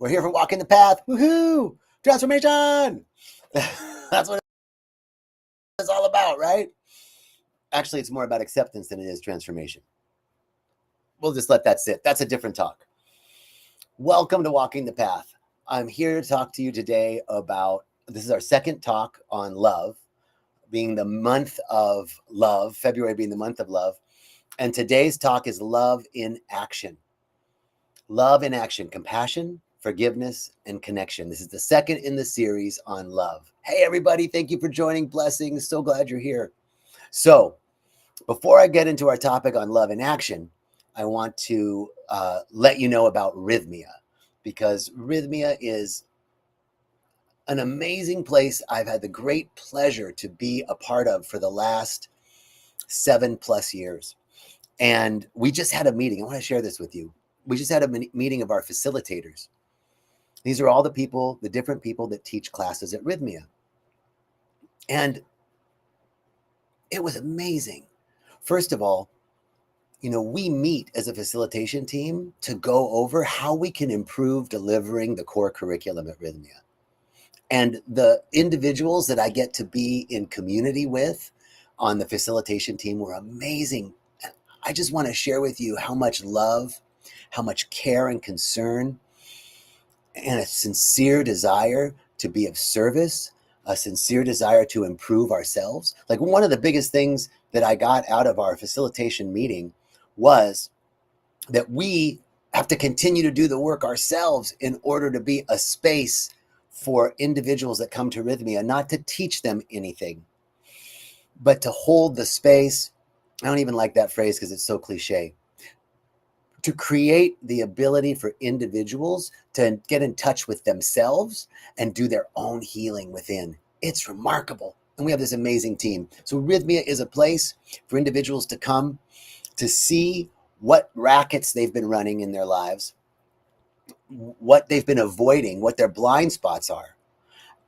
We're here for Walking the Path. Woohoo! Transformation! That's what it's all about, right? Actually, it's more about acceptance than it is transformation. We'll just let that sit. That's a different talk. Welcome to Walking the Path. I'm here to talk to you today about, this is our second talk on love, being the month of love, February being the month of love. And today's talk is love in action. Love in action, compassion, forgiveness, and connection. This is the second in the series on love. Hey, everybody, thank you for joining. Blessings. So glad you're here. So before I get into our topic on love in action, I want to let you know about Rythmia, because Rythmia is an amazing place I've had the great pleasure to be a part of for the last 7+ years. And we just had a meeting. I want to share this with you. We just had a meeting of our facilitators. These are all the people, the different people that teach classes at Rythmia. And it was amazing. First of all, we meet as a facilitation team to go over how we can improve delivering the core curriculum at Rythmia. And the individuals that I get to be in community with on the facilitation team were amazing. I just want to share with you how much love, how much care and concern, and a sincere desire to be of service, a sincere desire to improve ourselves. Like, one of the biggest things that I got out of our facilitation meeting was that we have to continue to do the work ourselves in order to be a space for individuals that come to Rythmia, not to teach them anything, but to hold the space. I don't even like that phrase because it's so cliche. To create the ability for individuals to get in touch with themselves and do their own healing within. It's remarkable. And we have this amazing team. So Rythmia is a place for individuals to come to see what rackets they've been running in their lives, what they've been avoiding, what their blind spots are.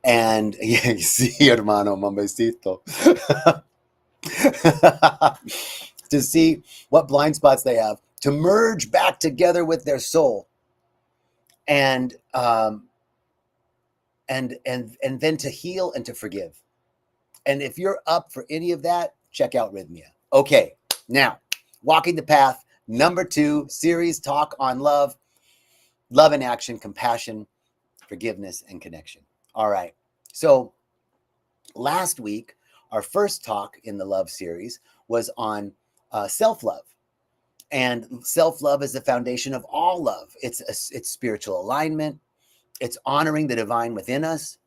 And sí, hermano, mambecito. To see what blind spots they have, to merge back together with their soul, and then to heal and to forgive. And if you're up for any of that, check out Rythmia. Okay, now, Walking the Path, number 2, series talk on love, love in action, compassion, forgiveness, and connection. All right, so last week, our first talk in the love series was on self-love. And self-love is the foundation of all love. It's spiritual alignment. It's honoring the divine within us.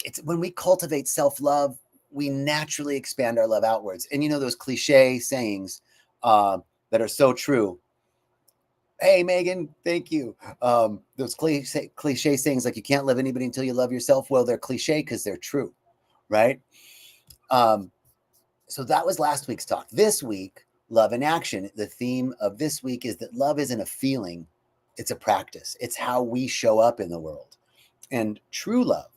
It's when we cultivate self-love, we naturally expand our love outwards. And those cliche sayings that are so true. Hey, Megan, thank you. Those cliche sayings like you can't love anybody until you love yourself. Well, they're cliche because they're true, right? So that was last week's talk. This week, love in action. The theme of this week is that love isn't a feeling, it's a practice. It's how we show up in the world. And true love,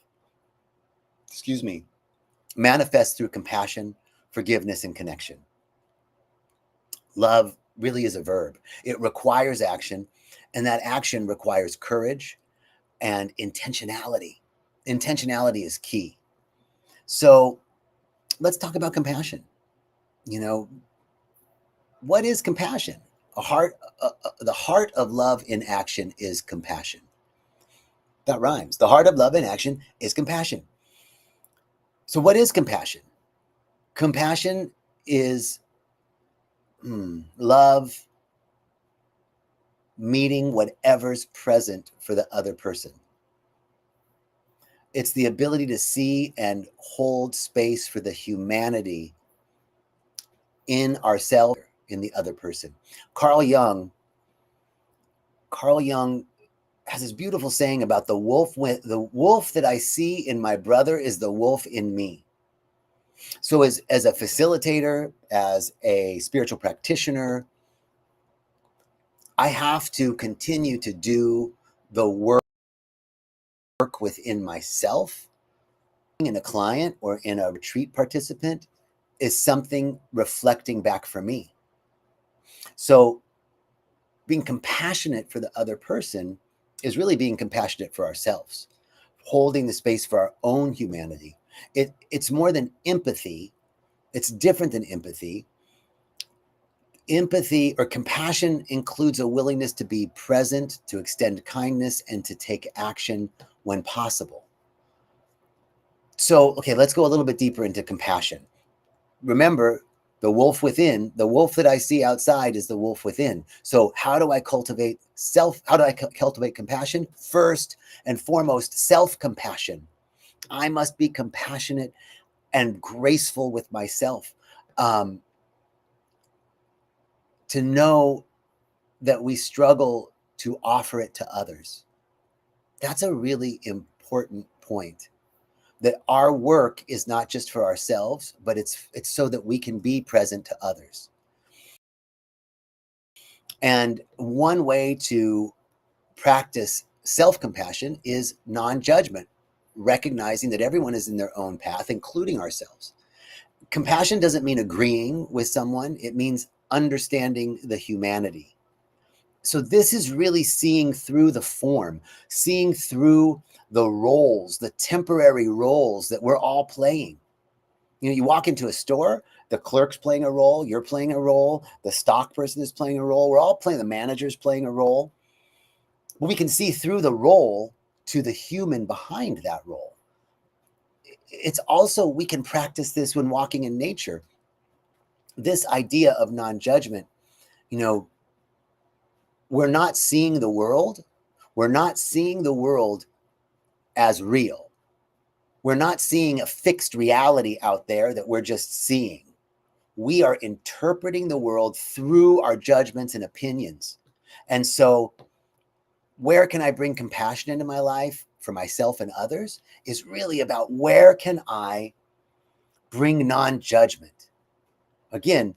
manifests through compassion, forgiveness, and connection. Love really is a verb. It requires action, and that action requires courage and intentionality. Intentionality is key. So let's talk about compassion. What is compassion? The heart of love in action is compassion. That rhymes. The heart of love in action is compassion. So what is compassion? Compassion is love meeting whatever's present for the other person. It's the ability to see and hold space for the humanity in ourselves, in the other person. Carl Jung has this beautiful saying about the wolf that I see in my brother is the wolf in me. So as a facilitator, as a spiritual practitioner, I have to continue to do the work within myself. In a client or in a retreat participant is something reflecting back for me. So being compassionate for the other person is really being compassionate for ourselves, holding the space for our own humanity. It's more than empathy. It's different than empathy. Empathy or compassion includes a willingness to be present, to extend kindness, and to take action when possible. So, okay, let's go a little bit deeper into compassion. Remember, the wolf within, the wolf that I see outside is the wolf within. So how do I cultivate compassion? First and foremost, self-compassion. I must be compassionate and graceful with myself. To know that we struggle to offer it to others. That's a really important point. That our work is not just for ourselves, but it's so that we can be present to others. And one way to practice self-compassion is non-judgment, recognizing that everyone is in their own path, including ourselves. Compassion doesn't mean agreeing with someone, it means understanding the humanity. So this is really seeing through the form, seeing through the roles, the temporary roles that we're all playing. You know, you walk into a store, the clerk's playing a role, you're playing a role, the stock person is playing a role, we're all playing, the manager's playing a role. But we can see through the role to the human behind that role. It's also, we can practice this when walking in nature. This idea of non-judgment, you know, we're not seeing the world. We're not seeing the world as real. We're not seeing a fixed reality out there that we're just seeing. We are interpreting the world through our judgments and opinions. And so where can I bring compassion into my life for myself and others is really about where can I bring non-judgment. Again,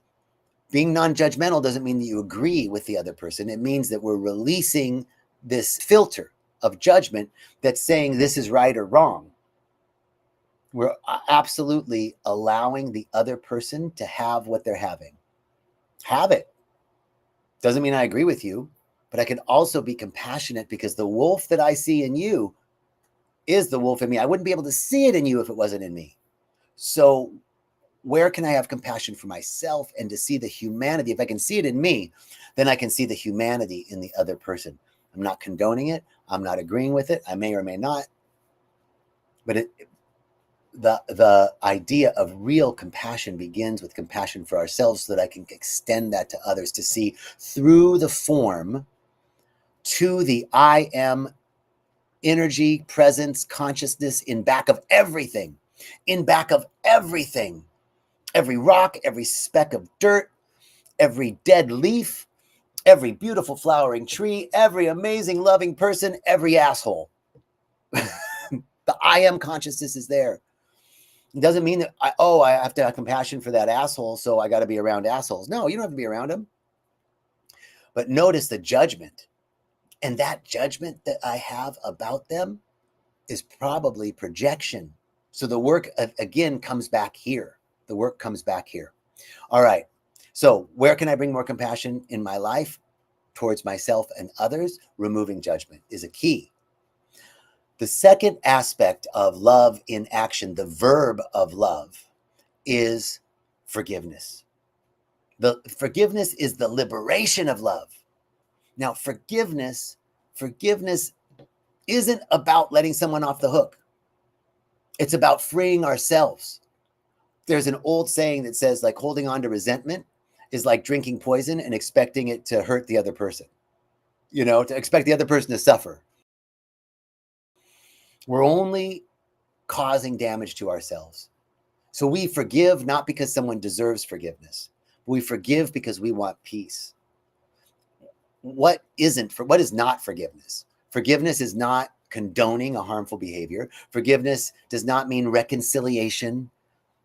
being non-judgmental doesn't mean that you agree with the other person. It means that we're releasing this filter of judgment that's saying this is right or wrong. We're absolutely allowing the other person to have what they're having. Have it. Doesn't mean I agree with you, but I can also be compassionate because the wolf that I see in you is the wolf in me. I wouldn't be able to see it in you if it wasn't in me. So where can I have compassion for myself and to see the humanity? If I can see it in me, then I can see the humanity in the other person. I'm not condoning it. I'm not agreeing with it. I may or may not. But the idea of real compassion begins with compassion for ourselves so that I can extend that to others, to see through the form to the I am energy, presence, consciousness in back of everything, in back of everything. Every rock, every speck of dirt, every dead leaf, every beautiful flowering tree, every amazing loving person, every asshole. The I am consciousness is there. It doesn't mean that I have to have compassion for that asshole, so I got to be around assholes. No, you don't have to be around them. But notice the judgment. And that judgment that I have about them is probably projection. So the work, again, comes back here. The work comes back here. All right. So where can I bring more compassion in my life towards myself and others? Removing judgment is a key. The second aspect of love in action, the verb of love, is forgiveness. The forgiveness is the liberation of love. Now, forgiveness isn't about letting someone off the hook. It's about freeing ourselves. There's an old saying that says, like, holding on to resentment is like drinking poison and expecting it to hurt the other person, to expect the other person to suffer. We're only causing damage to ourselves. So we forgive not because someone deserves forgiveness. We forgive because we want peace. What is not forgiveness? Forgiveness is not condoning a harmful behavior. Forgiveness does not mean reconciliation.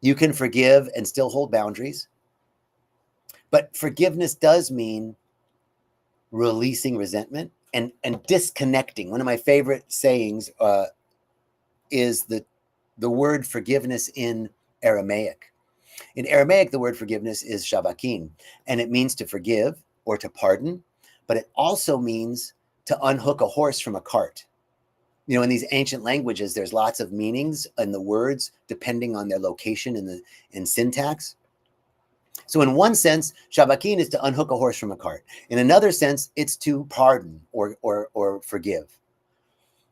You can forgive and still hold boundaries. But forgiveness does mean releasing resentment and disconnecting. One of my favorite sayings is the word forgiveness in Aramaic. In Aramaic, the word forgiveness is shavakin, and it means to forgive or to pardon, but it also means to unhook a horse from a cart. You know, in these ancient languages, there's lots of meanings in the words depending on their location in syntax. So in one sense, shabakin is to unhook a horse from a cart. In another sense, it's to pardon or forgive.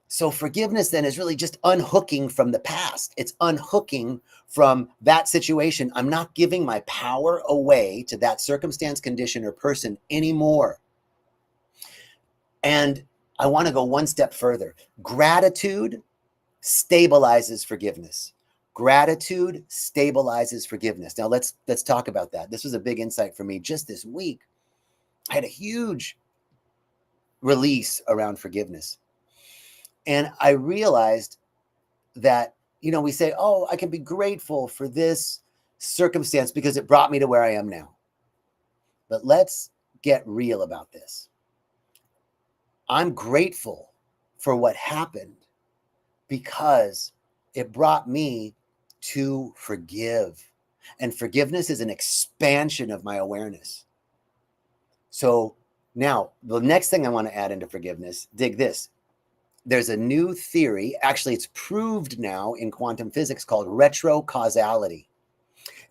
So forgiveness then is really just unhooking from the past. It's unhooking from that situation. I'm not giving my power away to that circumstance, condition, or person anymore. And I want to go one step further. Gratitude stabilizes forgiveness. Gratitude stabilizes forgiveness. Now let's talk about that. This was a big insight for me just this week. I had a huge release around forgiveness. And I realized that, you know, we say, oh, I can be grateful for this circumstance because it brought me to where I am now. But let's get real about this. I'm grateful for what happened because it brought me to forgive. And forgiveness is an expansion of my awareness. So now the next thing I want to add into forgiveness, dig this. There's a new theory, actually it's proved now in quantum physics, called retrocausality.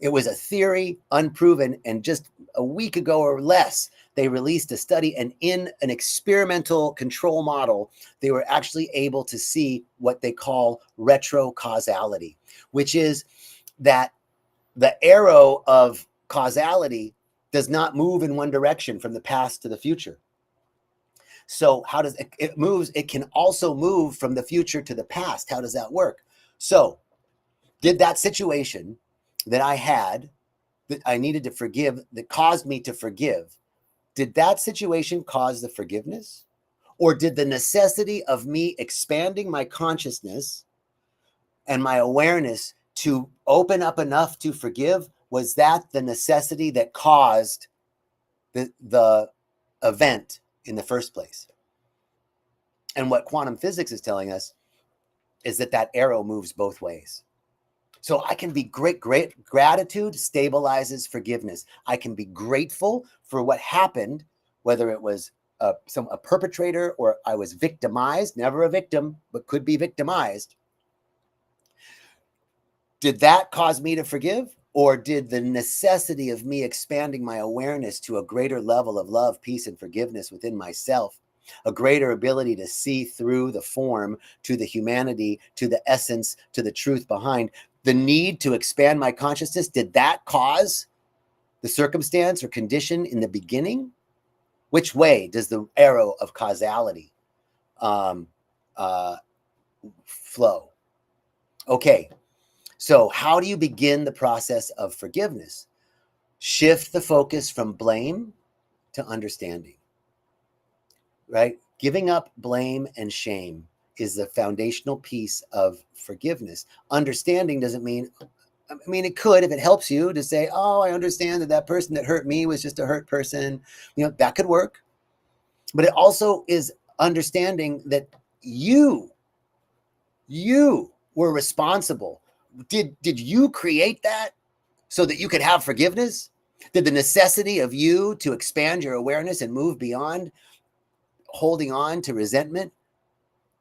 It was a theory, unproven, and just a week ago or less, they released a study, and in an experimental control model, they were actually able to see what they call retrocausality, which is that the arrow of causality does not move in one direction from the past to the future. So how does it moves? It can also move from the future to the past. How does that work? So did that situation that I had, that I needed to forgive, that caused me to forgive, did that situation cause the forgiveness? Or did the necessity of me expanding my consciousness and my awareness to open up enough to forgive, was that the necessity that caused the event in the first place? And what quantum physics is telling us is that that arrow moves both ways. So I can be great. Gratitude stabilizes forgiveness. I can be grateful for what happened, whether it was a perpetrator or I was victimized, never a victim, but could be victimized. Did that cause me to forgive? Or did the necessity of me expanding my awareness to a greater level of love, peace, and forgiveness within myself, a greater ability to see through the form to the humanity, to the essence, to the truth behind, the need to expand my consciousness, did that cause the circumstance or condition in the beginning? Which way does the arrow of causality flow? Okay, so how do you begin the process of forgiveness? Shift the focus from blame to understanding, right? Giving up blame and shame is the foundational piece of forgiveness. Understanding doesn't mean, I mean, it could, if it helps you to say, oh, I understand that that person that hurt me was just a hurt person. You know, that could work. But it also is understanding that you were responsible. Did you create that so that you could have forgiveness? Did the necessity of you to expand your awareness and move beyond holding on to resentment,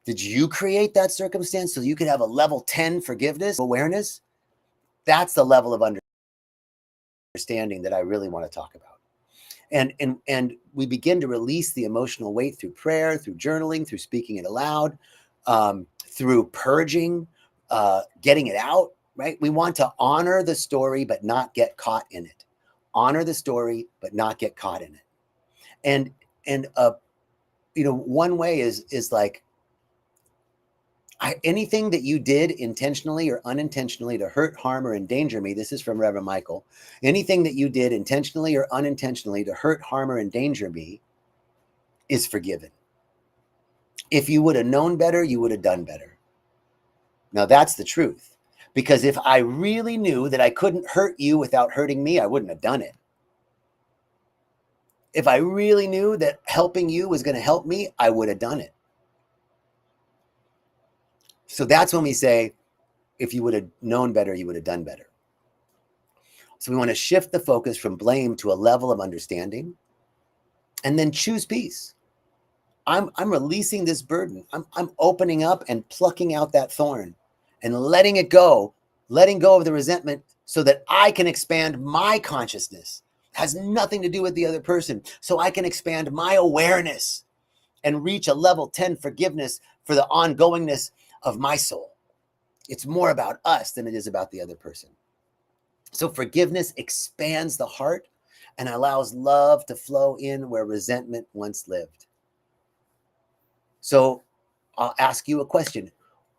did you create that circumstance so you could have a level 10 forgiveness awareness? That's the level of understanding that I really want to talk about. And we begin to release the emotional weight through prayer, through journaling, through speaking it aloud, through purging, getting it out, right? We want to honor the story, but not get caught in it. Honor the story, but not get caught in it. And you know, one way is like, anything that you did intentionally or unintentionally to hurt, harm, or endanger me, this is from Reverend Michael, anything that you did intentionally or unintentionally to hurt, harm, or endanger me is forgiven. If you would have known better, you would have done better. Now that's the truth. Because if I really knew that I couldn't hurt you without hurting me, I wouldn't have done it. If I really knew that helping you was going to help me, I would have done it. So that's when we say, if you would have known better, you would have done better. So we want to shift the focus from blame to a level of understanding and then choose peace. I'm releasing this burden. I'm opening up and plucking out that thorn and letting it go, letting go of the resentment so that I can expand my consciousness. It has nothing to do with the other person. So I can expand my awareness and reach a level 10 forgiveness for the ongoingness of my soul. It's more about us than it is about the other person. So forgiveness expands the heart and allows love to flow in where resentment once lived. So I'll ask you a question.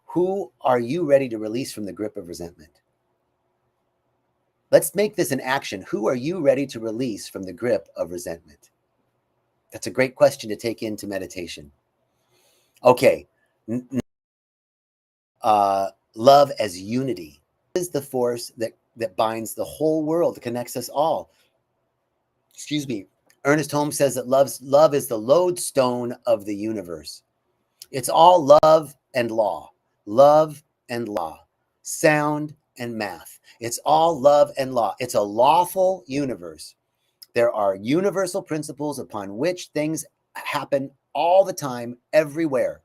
Who are you ready to release from the grip of resentment? Let's make this an action. Who are you ready to release from the grip of resentment? That's a great question to take into meditation. Okay. Love as unity is the force that binds the whole world, that connects us all. Excuse me. Ernest Holmes says that love is the lodestone of the universe. It's all love and law, sound and math. It's all love and law. It's a lawful universe. There are universal principles upon which things happen all the time, everywhere.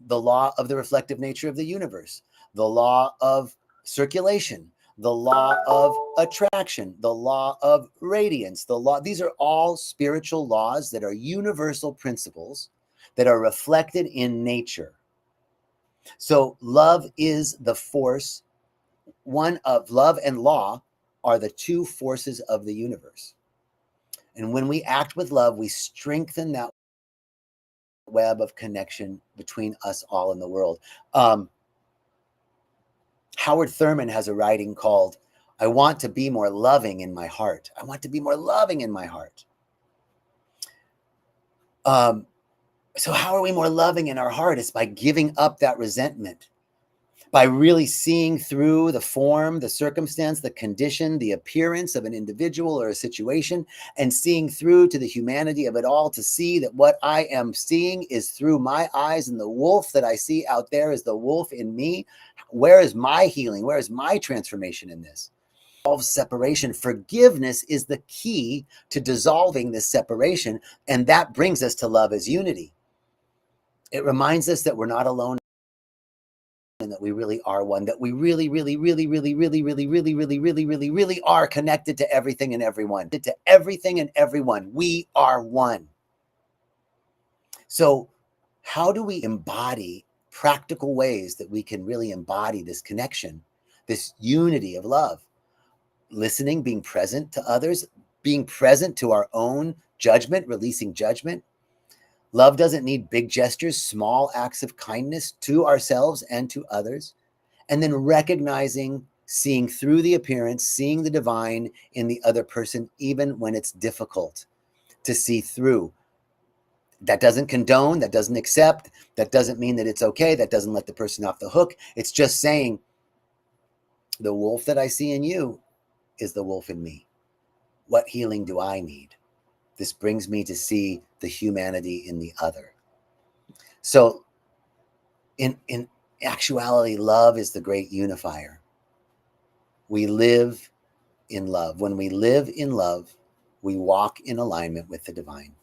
The law of the reflective nature of the universe, the law of circulation, the law of attraction, the law of radiance, these are all spiritual laws that are universal principles that are reflected in nature. So love is the force. One of love and law are the two forces of the universe. And when we act with love, we strengthen that web of connection between us all in the world. Howard Thurman has a writing called, I Want to Be More Loving in My Heart. I want to be more loving in my heart. So how are we more loving in our heart? It's by giving up that resentment, by really seeing through the form, the circumstance, the condition, the appearance of an individual or a situation, and seeing through to the humanity of it all, to see that what I am seeing is through my eyes, and the wolf that I see out there is the wolf in me. Where is my healing? Where is my transformation in this? Separation. Forgiveness is the key to dissolving this separation, and that brings us to love as unity. It reminds us that we're not alone, and that we really are one, that we really are connected to everything and everyone. To everything and everyone. We are one. So how do we embody practical ways that we can really embody this connection, this unity of love? Listening, being present to others, being present to our own judgment, releasing judgment. Love doesn't need big gestures, small acts of kindness to ourselves and to others. And then recognizing, seeing through the appearance, seeing the divine in the other person, even when it's difficult to see through. That doesn't condone, that doesn't accept, that doesn't mean that it's okay, that doesn't let the person off the hook. It's just saying, the wolf that I see in you is the wolf in me. What healing do I need? This brings me to see the humanity in the other. So in actuality, love is the great unifier. We live in love. When we live in love, we walk in alignment with the divine.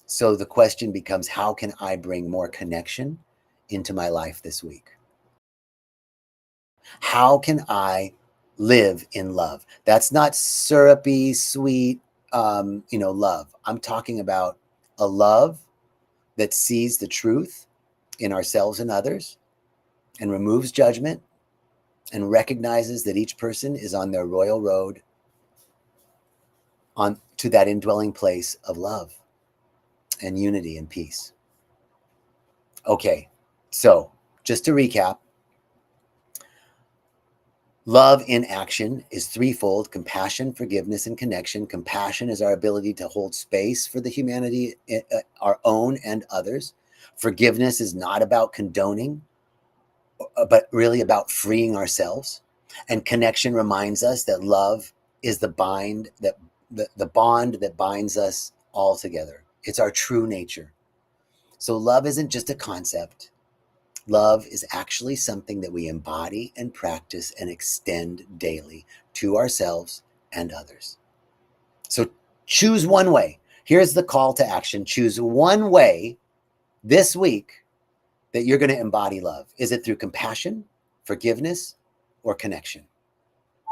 So the question becomes, how can I bring more connection into my life this week? How can I live in love? That's not syrupy, sweet, love. I'm talking about a love that sees the truth in ourselves and others, and removes judgment, and recognizes that each person is on their royal road on to that indwelling place of love and unity and peace. Okay, so just to recap, love in action is threefold: compassion, forgiveness, and connection. Compassion is our ability to hold space for the humanity, our own and others. Forgiveness is not about condoning, but really about freeing ourselves. And connection reminds us that love is the bond that binds us all together. It's our true nature. So love isn't just a concept. Love is actually something that we embody and practice and extend daily to ourselves and others. So choose one way. Here's the call to action. Choose one way this week that you're going to embody love. Is it through compassion, forgiveness, or connection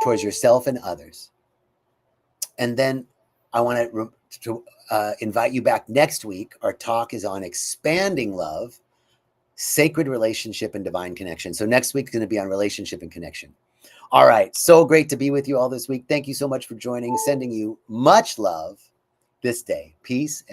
towards yourself and others? And then I want to invite you back next week. Our talk is on expanding love, sacred relationship, and divine connection. So next week is going to be on relationship and connection. All right. So great to be with you all this week. Thank you so much for joining. Sending you much love this day. Peace and